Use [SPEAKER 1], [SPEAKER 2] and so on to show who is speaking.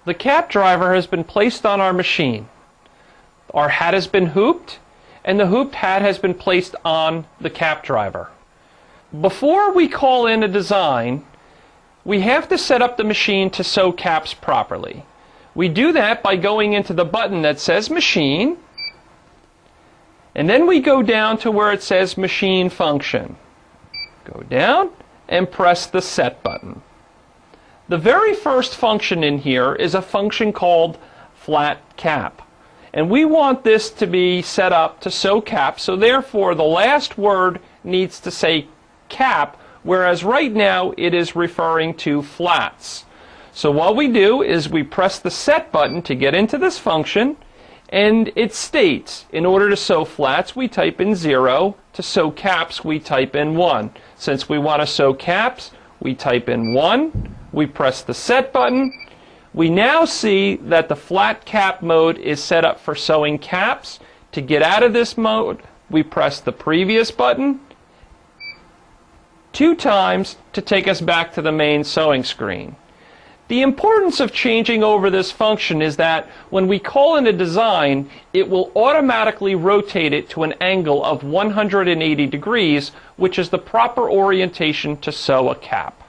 [SPEAKER 1] The cap driver has been placed on our machine. Our hat has been hooped, and the hooped hat has been placed on the cap driver. Before we call in a design, we have to set up the machine to sew caps properly. We do that by going into the button that says Machine, and then we go down to where it says Machine Function. Go down and press the Set button. The very first function in here is a function called Flat Cap. And we want this to be set up to sew cap, so therefore the last word needs to say cap, whereas right now it is referring to flats. So what we do is we press the Set button to get into this function, and it states, in order to sew flats we type in 0, to sew caps we type in 1. Since we want to sew caps, we type in 1, we press the Set button. We now see that the flat cap mode is set up for sewing caps. To get out of this mode, we press the previous button 2 times to take us back to the main sewing screen. The importance of changing over this function is that when we call in a design, it will automatically rotate it to an angle of 180 degrees, which is the proper orientation to sew a cap.